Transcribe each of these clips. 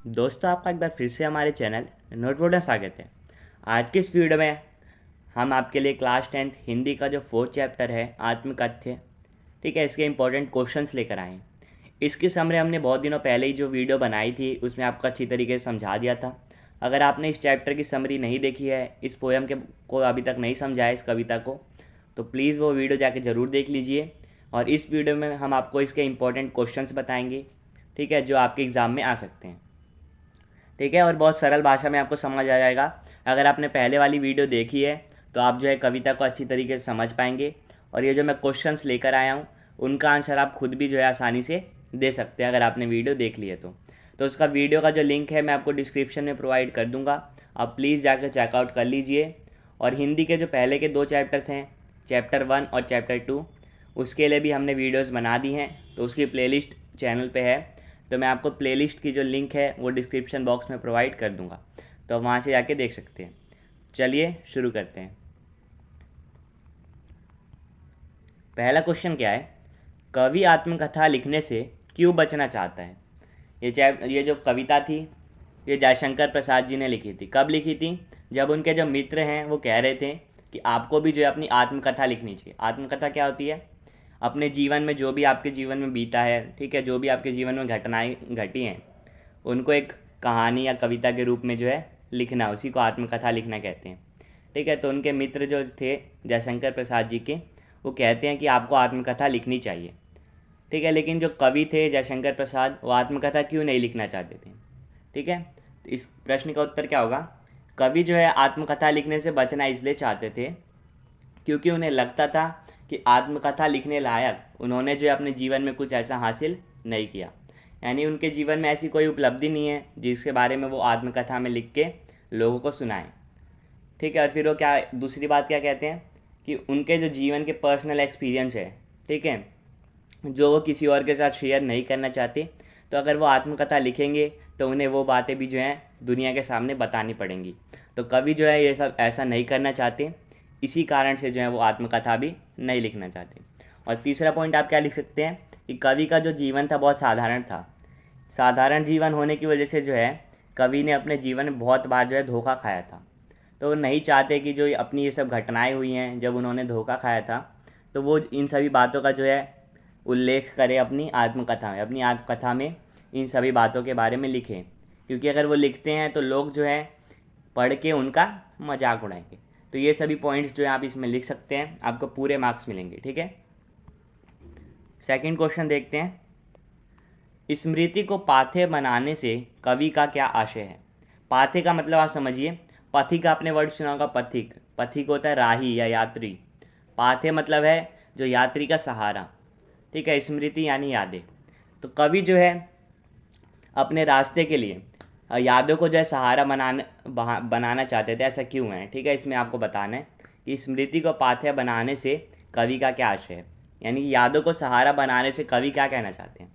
दोस्तों, आपका एक बार फिर से हमारे चैनल नोटबोर्ड में स्वागत है। आज की इस वीडियो में हम आपके लिए क्लास 10th हिंदी का जो 4th चैप्टर है आत्मकथ्य, ठीक है, इसके इंपॉर्टेंट क्वेश्चंस लेकर आए हैं। इसकी समरी हमने बहुत दिनों पहले ही जो वीडियो बनाई थी उसमें आपको अच्छी तरीके से समझा दिया था। अगर आपने इस चैप्टर की समरी नहीं देखी है, इस पोएम के को अभी तक नहीं समझा है, इस कविता को, तो प्लीज़ वो वीडियो जाके ज़रूर देख लीजिए। और इस वीडियो में हम आपको इसके इंपॉर्टेंट क्वेश्चंस बताएंगे, ठीक है, जो आपके एग्ज़ाम में आ सकते हैं। ठीक है, और बहुत सरल भाषा में आपको समझ आ जाएगा। अगर आपने पहले वाली वीडियो देखी है तो आप जो है कविता को अच्छी तरीके से समझ पाएंगे, और ये जो मैं क्वेश्चंस लेकर आया हूँ उनका आंसर आप खुद भी जो है आसानी से दे सकते हैं अगर आपने वीडियो देख ली है तो उसका वीडियो का जो लिंक है मैं आपको डिस्क्रिप्शन में प्रोवाइड कर दूँगा। आप प्लीज़ जाकर चेकआउट कर लीजिए। और हिंदी के जो पहले के 2 चैप्टर्स हैं, चैप्टर 1 और चैप्टर 2, उसके लिए भी हमने वीडियोज़ बना दी हैं, तो उसकी प्लेलिस्ट चैनल पे है। तो मैं आपको प्लेलिस्ट की जो लिंक है वो डिस्क्रिप्शन बॉक्स में प्रोवाइड कर दूंगा, तो वहाँ से जाके देख सकते हैं। चलिए शुरू करते हैं। पहला क्वेश्चन क्या है? कवि आत्मकथा लिखने से क्यों बचना चाहता है? ये जो कविता थी, ये जयशंकर प्रसाद जी ने लिखी थी। कब लिखी थी? जब उनके जो मित्र हैं वो कह रहे थे कि आपको भी जो है अपनी आत्मकथा लिखनी चाहिए। आत्मकथा क्या होती है? अपने जीवन में जो भी आपके जीवन में बीता है, ठीक है, जो भी आपके जीवन में घटनाएं घटी हैं, उनको एक कहानी या कविता के रूप में जो है लिखना, उसी को आत्मकथा लिखना कहते हैं। ठीक है, तो उनके मित्र जो थे जयशंकर प्रसाद जी के, वो कहते हैं कि आपको आत्मकथा लिखनी चाहिए। ठीक है, लेकिन जो कवि थे जयशंकर प्रसाद, वो आत्मकथा क्यों नहीं लिखना चाहते थे? ठीक है, तो इस प्रश्न का उत्तर क्या होगा? कवि जो है आत्मकथा लिखने से बचना इसलिए चाहते थे क्योंकि उन्हें लगता था कि आत्मकथा लिखने लायक उन्होंने जो है अपने जीवन में कुछ ऐसा हासिल नहीं किया, यानी उनके जीवन में ऐसी कोई उपलब्धि नहीं है जिसके बारे में वो आत्मकथा में लिख के लोगों को सुनाएं। ठीक है, और फिर वो क्या, दूसरी बात क्या कहते हैं कि उनके जो जीवन के पर्सनल एक्सपीरियंस है, ठीक है, जो वो किसी और के साथ शेयर नहीं करना चाहते, तो अगर वो आत्मकथा लिखेंगे तो उन्हें वो बातें भी जो हैं दुनिया के सामने बतानी पड़ेंगी। तो कवि जो है ये सब ऐसा नहीं करना चाहते, इसी कारण से जो है वो आत्मकथा भी नहीं लिखना चाहते। और तीसरा पॉइंट आप क्या लिख सकते हैं कि कवि का जो जीवन था बहुत साधारण था। साधारण जीवन होने की वजह से जो है कवि ने अपने जीवन में बहुत बार जो है धोखा खाया था। तो वो नहीं चाहते कि जो अपनी ये सब घटनाएं हुई हैं जब उन्होंने धोखा खाया था, तो वो इन सभी बातों का जो है उल्लेख करें अपनी आत्मकथा में, अपनी आत्मकथा में इन सभी बातों के बारे में लिखें, क्योंकि अगर वो लिखते हैं तो लोग जो है पढ़ के उनका मजाक उड़ाएंगे। तो ये सभी पॉइंट्स जो है आप इसमें लिख सकते हैं, आपको पूरे मार्क्स मिलेंगे। ठीक है, सेकंड क्वेश्चन देखते हैं। स्मृति को पाथेय बनाने से कवि का क्या आशय है? पाथेय का मतलब आप समझिए, पथिक का आपने वर्ड सुना होगा, पथिक। पथिक होता है राही या यात्री। पाथेय मतलब है जो यात्री का सहारा। ठीक है, स्मृति यानी यादें। तो कवि जो है अपने रास्ते के लिए यादों को जो है सहारा बनाना चाहते थे। ऐसा क्यों है? ठीक है, इसमें आपको बताना है कि स्मृति को पाथेय बनाने से कवि का क्या आशय है, यानी कि यादों को सहारा बनाने से कवि क्या कहना चाहते हैं।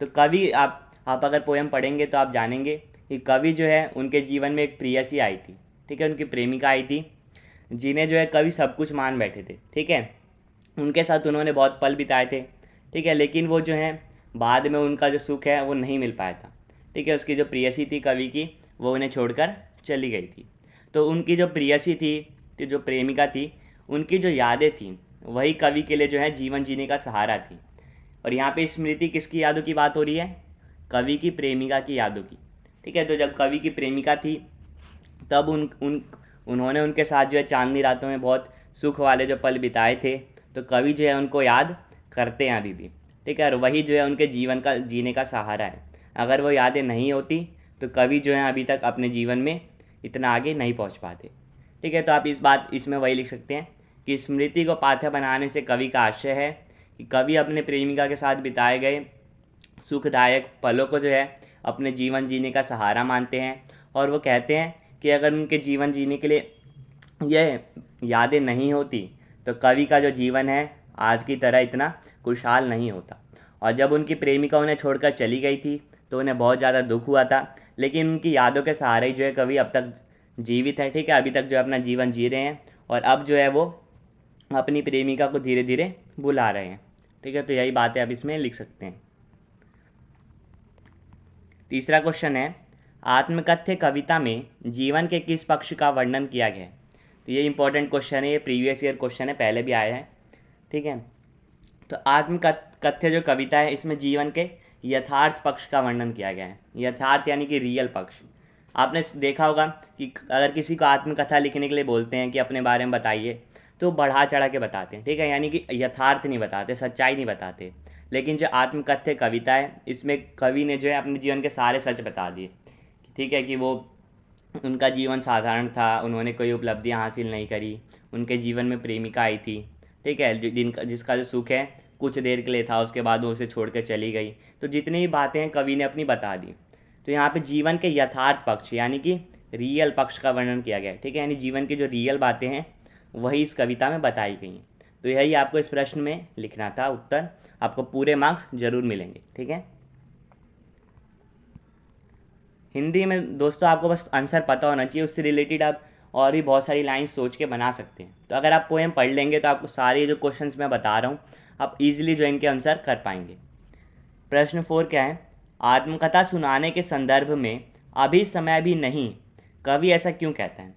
तो कवि, आप अगर पोएम पढ़ेंगे तो आप जानेंगे कि कवि जो है उनके जीवन में एक प्रेयसी आई थी। ठीक है, उनकी प्रेमिका आई थी, जिन्हें जो है कवि सब कुछ मान बैठे थे। ठीक है, उनके साथ उन्होंने बहुत पल बिताए थे। ठीक है, लेकिन वो जो है बाद में उनका जो सुख है वो नहीं मिल पाया था। ठीक है, उसकी जो प्रेयसी थी कवि की, वो उन्हें छोड़कर चली गई थी। तो उनकी जो प्रेयसी थी, जो प्रेमिका थी, उनकी जो यादें थी वही कवि के लिए जो है जीवन जीने का सहारा थी। और यहाँ पे स्मृति किसकी यादों की बात हो रही है? कवि की प्रेमिका की यादों की। ठीक है, तो जब कवि की प्रेमिका थी तब उन्होंने उनके साथ जो है चांदनी रातों में बहुत सुख वाले जो पल बिताए थे, तो कवि जो है उनको याद करते हैं अभी भी। ठीक है, और वही जो है उनके जीवन का जीने का सहारा है। अगर वो यादें नहीं होती तो कवि जो है अभी तक अपने जीवन में इतना आगे नहीं पहुंच पाते। ठीक है, तो आप इसमें वही लिख सकते हैं कि स्मृति को पाथेय बनाने से कवि का आशय है कि कवि अपने प्रेमिका के साथ बिताए गए सुखदायक पलों को जो है अपने जीवन जीने का सहारा मानते हैं, और वो कहते हैं कि अगर उनके जीवन जीने के लिए यह यादें नहीं होती तो कवि का जो जीवन है आज की तरह इतना खुशहाल नहीं होता। और जब उनकी प्रेमिका उन्हें छोड़कर चली गई थी तो उन्हें बहुत ज़्यादा दुख हुआ था, लेकिन उनकी यादों के सहारे ही जो है कवि अब तक जीवित है। ठीक है, अभी तक जो है अपना जीवन जी रहे हैं, और अब जो है वो अपनी प्रेमिका को धीरे धीरे बुला रहे हैं। ठीक है, तो यही बातें आप इसमें लिख सकते हैं। तीसरा क्वेश्चन है, आत्मकथ्य कविता में जीवन के किस पक्ष का वर्णन किया गया है? तो ये इंपॉर्टेंट क्वेश्चन है, ये प्रीवियस ईयर क्वेश्चन है, पहले भी आया है। ठीक है, तो आत्मकथ्य जो कविता है इसमें जीवन के यथार्थ पक्ष का वर्णन किया गया है। यथार्थ यानी कि रियल पक्ष। आपने देखा होगा कि अगर किसी को आत्मकथा लिखने के लिए बोलते हैं कि अपने बारे में बताइए, तो बढ़ा चढ़ा के बताते हैं। ठीक है, यानी कि यथार्थ नहीं बताते, सच्चाई नहीं बताते। लेकिन जो आत्मकथ्य कविता है इसमें कवि ने जो है अपने जीवन के सारे सच बता दिए। ठीक है, कि वो उनका जीवन साधारण था, उन्होंने कोई उपलब्धियां हासिल नहीं करी, उनके जीवन में प्रेमिका आई थी। ठीक है, जिसका जो सुख है कुछ देर के लिए था, उसके बाद वो उसे छोड़ कर चली गई। तो जितनी भी बातें हैं कवि ने अपनी बता दी। तो यहाँ पे जीवन के यथार्थ पक्ष यानी कि रियल पक्ष का वर्णन किया गया है। ठीक है, यानी जीवन की जो रियल बातें हैं वही इस कविता में बताई गई हैं। तो यही आपको इस प्रश्न में लिखना था उत्तर। आपको पूरे मार्क्स जरूर मिलेंगे। ठीक है, हिंदी में दोस्तों आपको बस आंसर पता होना चाहिए, उससे रिलेटेड आप और भी बहुत सारी लाइन्स सोच के बना सकते हैं। तो अगर आप पोएम पढ़ लेंगे तो आपको सारे जो क्वेश्चंस मैं बता रहा हूँ आप इजीली जो इनके आंसर कर पाएंगे। प्रश्न 4 क्या है? आत्मकथा सुनाने के संदर्भ में अभी समय भी नहीं, कवि ऐसा क्यों कहता है?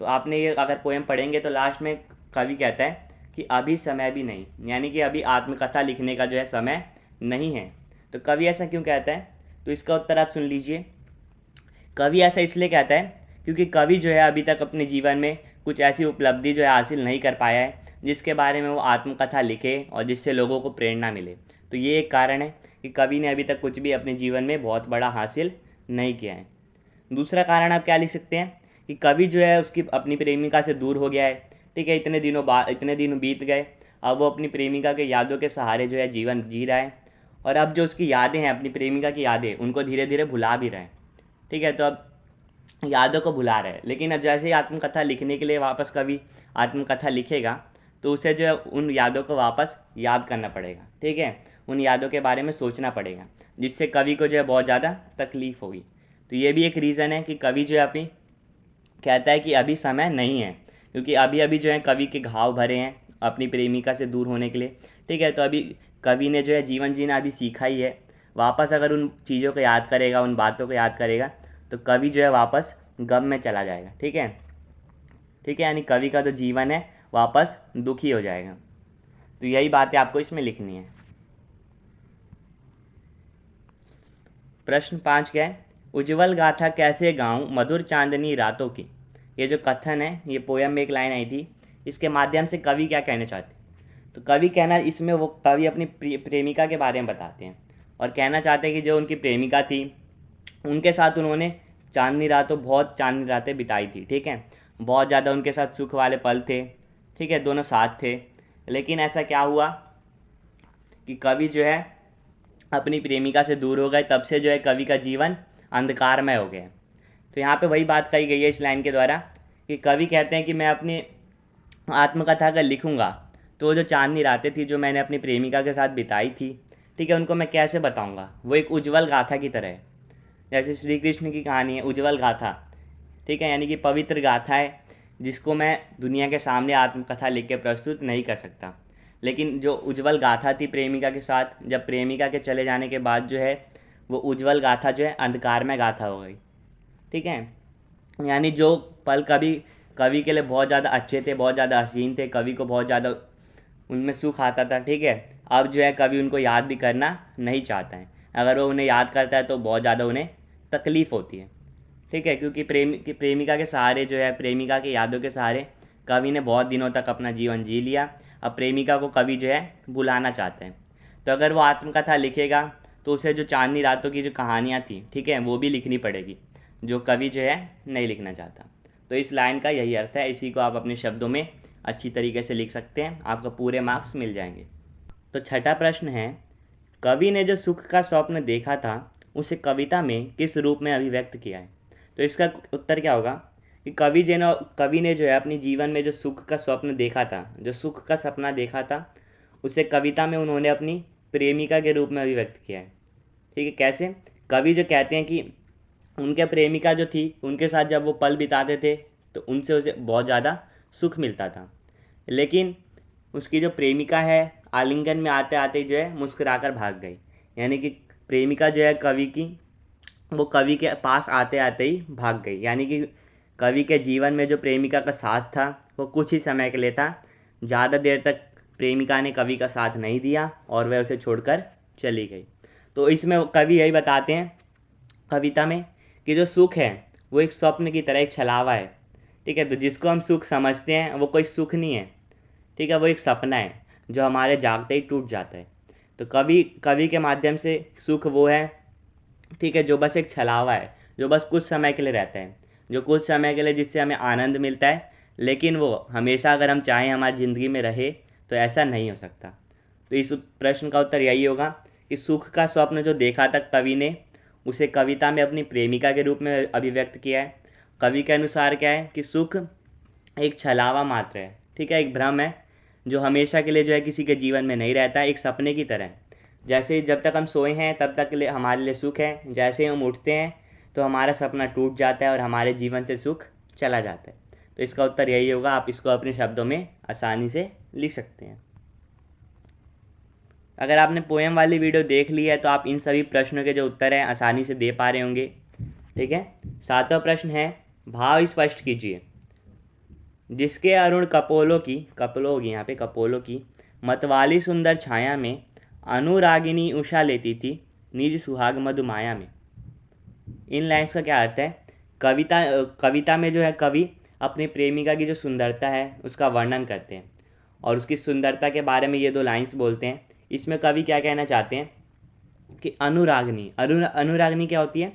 तो आपने ये अगर पोएम पढ़ेंगे तो लास्ट में कवि कहता है कि अभी समय भी नहीं, यानी कि अभी आत्मकथा लिखने का जो है समय नहीं है। तो कवि ऐसा क्यों कहता है? तो इसका उत्तर आप सुन लीजिए। कवि ऐसा इसलिए कहता है क्योंकि कवि जो है अभी तक अपने जीवन में कुछ ऐसी उपलब्धि जो है हासिल नहीं कर पाया है जिसके बारे में वो आत्मकथा लिखे और जिससे लोगों को प्रेरणा मिले। तो ये एक कारण है कि कवि ने अभी तक कुछ भी अपने जीवन में बहुत बड़ा हासिल नहीं किया है। दूसरा कारण आप क्या लिख सकते हैं कि कवि जो है उसकी अपनी प्रेमिका से दूर हो गया है। ठीक है, इतने दिन बीत गए, अब वो अपनी प्रेमिका के यादों के सहारे जो है जीवन जी रहा है, और अब जो उसकी यादें हैं, अपनी प्रेमिका की यादें, उनको धीरे धीरे भुला भी रहे हैं। ठीक है, तो अब यादों को भुला रहे हैं, लेकिन अब जैसे ही आत्मकथा लिखने के लिए वापस कवि आत्मकथा लिखेगा तो उसे जो है उन यादों को वापस याद करना पड़ेगा। ठीक है, उन यादों के बारे में सोचना पड़ेगा, जिससे कवि को जो है बहुत ज़्यादा तकलीफ होगी। तो ये भी एक रीज़न है कि कवि जो है अपनी कहता है कि अभी समय नहीं है, क्योंकि अभी अभी जो है कवि के घाव भरे हैं अपनी प्रेमिका से दूर होने के लिए। ठीक है, तो अभी कवि ने जो है जीवन जीना अभी सीखा ही है। वापस अगर उन चीज़ों को याद करेगा, उन बातों को याद करेगा, तो कवि जो है वापस गम में चला जाएगा। ठीक है, ठीक है, यानी कवि का जो जीवन है वापस दुखी हो जाएगा। तो यही बातें आपको इसमें लिखनी है। प्रश्न 5 क्या है? उज्जवल गाथा कैसे गाऊं मधुर चांदनी रातों की। ये जो कथन है, ये पोयम में एक लाइन आई थी, इसके माध्यम से कवि क्या कहना चाहते हैं? तो कवि कहना, इसमें वो कवि अपनी प्रेमिका के बारे में बताते हैं और कहना चाहते हैं कि जो उनकी प्रेमिका थी उनके साथ उन्होंने बहुत चांदनी रातें बिताई थी। ठीक है, बहुत ज़्यादा उनके साथ सुख वाले पल थे। ठीक है, दोनों साथ थे, लेकिन ऐसा क्या हुआ कि कवि जो है अपनी प्रेमिका से दूर हो गए, तब से जो है कवि का जीवन अंधकारमय हो गया। तो यहाँ पे वही बात कही गई है इस लाइन के द्वारा कि कवि कहते हैं कि मैं अपनी आत्मकथा अगर लिखूँगा तो वो जो चांदनी रातें थी जो मैंने अपनी प्रेमिका के साथ बिताई थी, ठीक है, उनको मैं कैसे बताऊँगा? वो एक उज्जवल गाथा की तरह है। जैसे श्री कृष्ण की कहानी है उज्जवल गाथा। ठीक है, यानी कि पवित्र गाथा है जिसको मैं दुनिया के सामने आत्मकथा लिख के प्रस्तुत नहीं कर सकता। लेकिन जो उज्जवल गाथा थी प्रेमिका के साथ, जब प्रेमिका के चले जाने के बाद जो है वो उज्जवल गाथा जो है अंधकारमय गाथा हो गई। ठीक है, यानी जो पल कवि के लिए बहुत ज़्यादा अच्छे थे, बहुत ज़्यादा हसीन थे, कवि को बहुत ज़्यादा उनमें सुख आता था। ठीक है, अब जो है कवि उनको याद भी करना नहीं चाहता है। अगर वो उन्हें याद करता है तो बहुत ज़्यादा उन्हें तकलीफ़ होती है। ठीक है, क्योंकि प्रेमिका के सहारे जो है, प्रेमिका की यादों के सहारे कवि ने बहुत दिनों तक अपना जीवन जी लिया। अब प्रेमिका को कवि जो है बुलाना चाहते हैं। तो अगर वो आत्मकथा लिखेगा तो उसे जो चांदनी रातों की जो कहानियाँ थी, ठीक है, वो भी लिखनी पड़ेगी, जो कवि जो है नहीं लिखना चाहता। तो इस लाइन का यही अर्थ है। इसी को आप अपने शब्दों में अच्छी तरीके से लिख सकते हैं, आपको पूरे मार्क्स मिल जाएंगे। तो छठा प्रश्न है, कवि ने जो सुख का स्वप्न देखा था उसे कविता में किस रूप में अभिव्यक्त किया है? तो इसका उत्तर क्या होगा कि कवि ने जो है अपने जीवन में जो सुख का स्वप्न देखा था, जो सुख का सपना देखा था, उसे कविता में उन्होंने अपनी प्रेमिका के रूप में अभिव्यक्त किया है। ठीक है, कैसे? कवि जो कहते हैं कि उनके प्रेमिका जो थी उनके साथ जब वो पल बिताते थे तो उनसे उसे बहुत ज़्यादा सुख मिलता था, लेकिन उसकी जो प्रेमिका है आलिंगन में आते आते जो है मुस्कुराकर भाग गई। यानी कि प्रेमिका जो है कवि की वो कवि के पास आते आते ही भाग गई। यानी कि कवि के जीवन में जो प्रेमिका का साथ था वो कुछ ही समय के लिए था, ज़्यादा देर तक प्रेमिका ने कवि का साथ नहीं दिया और वह उसे छोड़कर चली गई। तो इसमें कवि यही बताते हैं कविता में कि जो सुख है वो एक स्वप्न की तरह एक छलावा है। ठीक है, तो जिसको हम सुख समझते हैं वो कोई सुख नहीं है। ठीक है, वो एक सपना है जो हमारे जागते ही टूट जाता है। तो कवि के माध्यम से सुख वो है, ठीक है, जो बस एक छलावा है, जो बस कुछ समय के लिए रहता है, जो कुछ समय के लिए जिससे हमें आनंद मिलता है, लेकिन वो हमेशा अगर हम चाहें हमारी ज़िंदगी में रहे तो ऐसा नहीं हो सकता। तो इस प्रश्न का उत्तर यही होगा कि सुख का स्वप्न जो देखा था कवि ने, उसे कविता में अपनी प्रेमिका के रूप में अभिव्यक्त किया है। कवि के अनुसार क्या है कि सुख एक छलावा मात्र है, ठीक है, एक भ्रम है जो हमेशा के लिए जो है किसी के जीवन में नहीं रहता है, एक सपने की तरह है। जैसे जब तक हम सोए हैं तब तक के लिए हमारे लिए सुख है, जैसे ही हम उठते हैं तो हमारा सपना टूट जाता है और हमारे जीवन से सुख चला जाता है। तो इसका उत्तर यही होगा। आप इसको अपने शब्दों में आसानी से लिख सकते हैं। अगर आपने पोएम वाली वीडियो देख ली है तो आप इन सभी प्रश्नों के जो उत्तर हैं आसानी से दे पा रहे होंगे। ठीक है, 7वां प्रश्न है, भाव स्पष्ट कीजिए। जिसके अरुण कपोलों होगी यहाँ पे, कपोलों की मतवाली सुंदर छाया में अनुरागिनी उषा लेती थी निज सुहाग मधुमाया में। इन लाइन्स का क्या अर्थ है? कविता में जो है कवि अपनी प्रेमिका की जो सुंदरता है उसका वर्णन करते हैं और उसकी सुंदरता के बारे में ये 2 लाइन्स बोलते हैं। इसमें कवि क्या कहना चाहते हैं कि अनुरागिनी क्या होती है?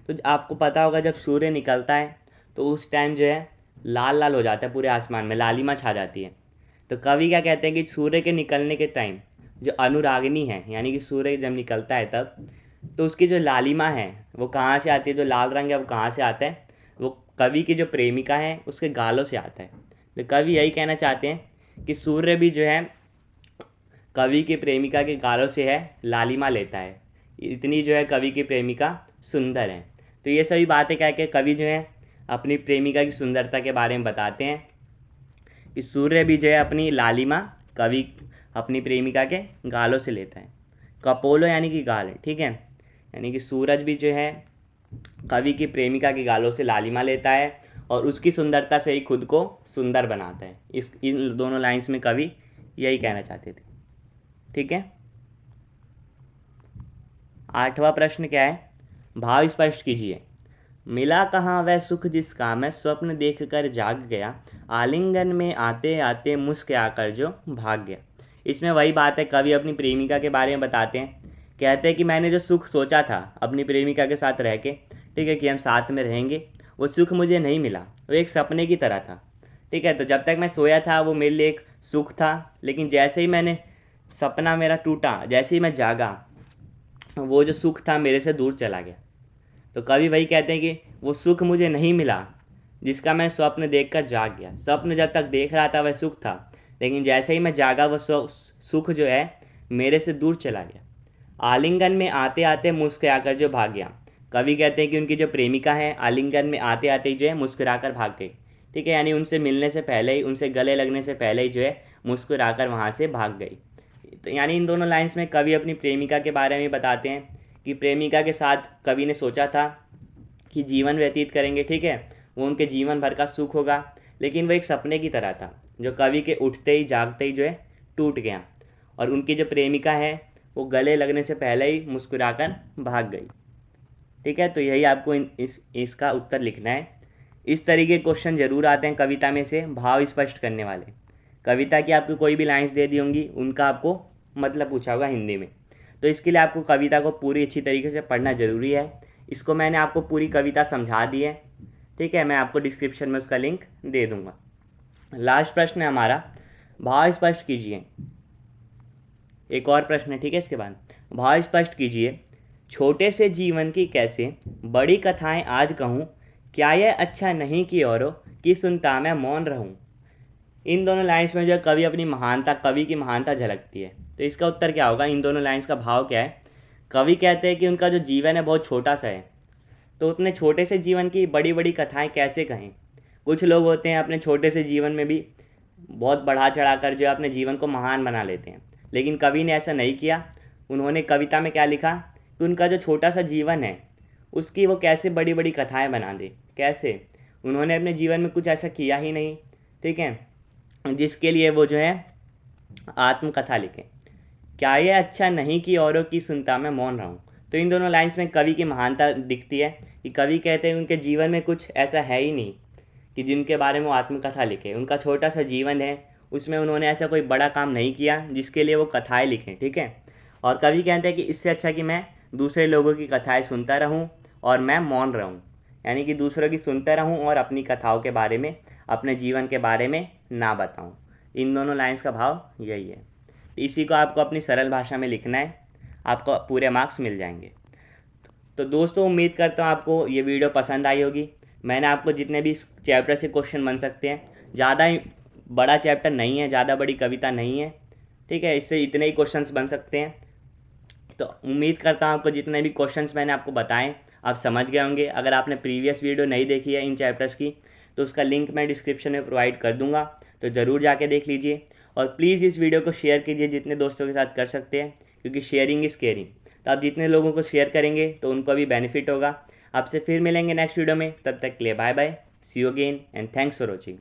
तो आपको पता होगा जब सूर्य निकलता है तो उस टाइम जो है लाल लाल हो जाता है, पूरे आसमान में लालिमा छा जाती है। तो कवि क्या कहते हैं कि सूर्य के निकलने के टाइम जो अनुरागिनी है, यानी कि सूर्य जब निकलता है तब, तो उसकी जो लालिमा है वो कहाँ से आती है, जो लाल रंग है वो कहाँ से आता है? वो कवि की जो प्रेमिका है उसके गालों से आता है। तो कवि यही कहना चाहते हैं कि सूर्य भी जो है कवि की प्रेमिका के गालों से है लालिमा लेता है। इतनी जो है कवि की प्रेमिका सुंदर है। तो ये सभी बातें कह के कवि जो है अपनी प्रेमिका की सुंदरता के बारे में बताते हैं कि सूर्य भी जो है अपनी लालिमा कवि अपनी प्रेमिका के गालों से लेता है। कपोलो यानी कि गाल, ठीक है, यानी कि सूरज भी जो है कवि की प्रेमिका के गालों से लालिमा लेता है और उसकी सुंदरता से ही खुद को सुंदर बनाता है। इन दोनों लाइंस में कवि यही कहना चाहते थे। ठीक है, 8वां प्रश्न क्या है? भाव स्पष्ट कीजिए। मिला कहाँ वह सुख जिसका मैं स्वप्न देख कर जाग गया, आलिंगन में आते आते मुस्क आकर जो भाग गया। इसमें वही बात है, कवि अपनी प्रेमिका के बारे में बताते हैं। कहते हैं कि मैंने जो सुख सोचा था अपनी प्रेमिका के साथ रह के, ठीक है, कि हम साथ में रहेंगे, वो सुख मुझे नहीं मिला, वो एक सपने की तरह था। ठीक है, तो जब तक मैं सोया था वो मेरे लिए एक सुख था, लेकिन जैसे ही मैंने सपना मेरा टूटा, जैसे ही मैं जागा, वो जो सुख था मेरे से दूर चला गया। तो कवि वही कहते हैं कि वो सुख मुझे नहीं मिला जिसका मैं स्वप्न देखकर जाग गया। स्वप्न जब तक देख रहा था वह सुख था, लेकिन जैसे ही मैं जागा वो सुख जो है मेरे से दूर चला गया। आलिंगन में आते आते मुस्कुराकर जो भाग गया। कवि कहते हैं कि उनकी जो प्रेमिका है आलिंगन में आते आते ही जो है मुस्कुराकर भाग गई। ठीक है, यानी उनसे मिलने से पहले ही, उनसे गले लगने से पहले ही जो है मुस्कुराकर वहाँ से भाग गई। तो यानी इन दोनों लाइन्स में कवि अपनी प्रेमिका के बारे में बताते हैं कि प्रेमिका के साथ कवि ने सोचा था कि जीवन व्यतीत करेंगे, ठीक है, वो उनके जीवन भर का सुख होगा, लेकिन वो एक सपने की तरह था जो कवि के उठते ही जागते ही जो है टूट गया और उनकी जो प्रेमिका है वो गले लगने से पहले ही मुस्कुराकर भाग गई। ठीक है, तो यही आपको इसका उत्तर लिखना है। इस तरीके के क्वेश्चन ज़रूर आते हैं कविता में से, भाव स्पष्ट करने वाले। कविता की आपको कोई भी लाइन्स दे दी होंगी, उनका आपको मतलब पूछा होगा हिंदी में। तो इसके लिए आपको कविता को पूरी अच्छी तरीके से पढ़ना ज़रूरी है। इसको मैंने आपको पूरी कविता समझा दी है, ठीक है, मैं आपको डिस्क्रिप्शन में उसका लिंक दे दूँगा। लास्ट प्रश्न है हमारा, भाव स्पष्ट कीजिए। एक और प्रश्न है, ठीक है, इसके बाद भाव स्पष्ट कीजिए। छोटे से जीवन की कैसे बड़ी कथाएं आज कहूँ, क्या यह अच्छा नहीं कि औरों की सुनता मैं मौन रहूँ। इन दोनों लाइन्स में जो है कवि अपनी महानता, कवि की महानता झलकती है। तो इसका उत्तर क्या होगा? इन दोनों लाइन्स का भाव क्या है? कवि कहते हैं कि उनका जो जीवन है बहुत छोटा सा है, तो उतने छोटे से जीवन की बड़ी बड़ी कथाएं कैसे कहें। कुछ लोग होते हैं अपने छोटे से जीवन में भी बहुत बढ़ा चढ़ा कर जो है अपने जीवन को महान बना लेते हैं, लेकिन कवि ने ऐसा नहीं किया। उन्होंने कविता में क्या लिखा कि उनका जो छोटा सा जीवन है उसकी वो कैसे बड़ी बड़ी कथाएँ बना दे। कैसे? उन्होंने अपने जीवन में कुछ ऐसा किया ही नहीं, ठीक है, जिसके लिए वो जो है आत्मकथा लिखें। क्या ये अच्छा नहीं कि औरों की सुनता मैं मौन रहूं। तो इन दोनों लाइंस में कवि की महानता दिखती है कि कवि कहते हैं उनके जीवन में कुछ ऐसा है ही नहीं कि जिनके बारे में वो आत्मकथा लिखे। उनका छोटा सा जीवन है, उसमें उन्होंने ऐसा कोई बड़ा काम नहीं किया जिसके लिए वो कथाएँ लिखें, ठीक है। और कवि कहते हैं कि इससे अच्छा कि मैं दूसरे लोगों की कथाएँ सुनता रहूँ और मैं मौन रहूँ, यानी कि दूसरों की सुनता रहूँ और अपनी कथाओं के बारे में, अपने जीवन के बारे में ना बताऊँ। इन दोनों लाइंस का भाव यही है। इसी को आपको अपनी सरल भाषा में लिखना है, आपको पूरे मार्क्स मिल जाएंगे। तो दोस्तों, उम्मीद करता हूँ आपको ये वीडियो पसंद आई होगी। मैंने आपको जितने भी चैप्टर से क्वेश्चन बन सकते हैं, ज़्यादा ही बड़ा चैप्टर नहीं है, ज़्यादा बड़ी कविता नहीं है, ठीक है, इससे इतने ही क्वेश्चंस बन सकते हैं। तो उम्मीद करता हूँ आपको जितने भी क्वेश्चंस मैंने आपको बताएं आप समझ गए होंगे। अगर आपने प्रीवियस वीडियो नहीं देखी है इन चैप्टर्स की, तो उसका लिंक मैं डिस्क्रिप्शन में प्रोवाइड कर दूंगा, तो ज़रूर जाके देख लीजिए। और प्लीज़ इस वीडियो को शेयर कीजिए जितने दोस्तों के साथ कर सकते हैं, क्योंकि शेयरिंग इज़ केयरिंग। तो आप जितने लोगों को शेयर करेंगे तो उनको भी बेनिफिट होगा। आपसे फिर मिलेंगे नेक्स्ट वीडियो में, तब तक के लिए bye bye, see you again and thanks for watching.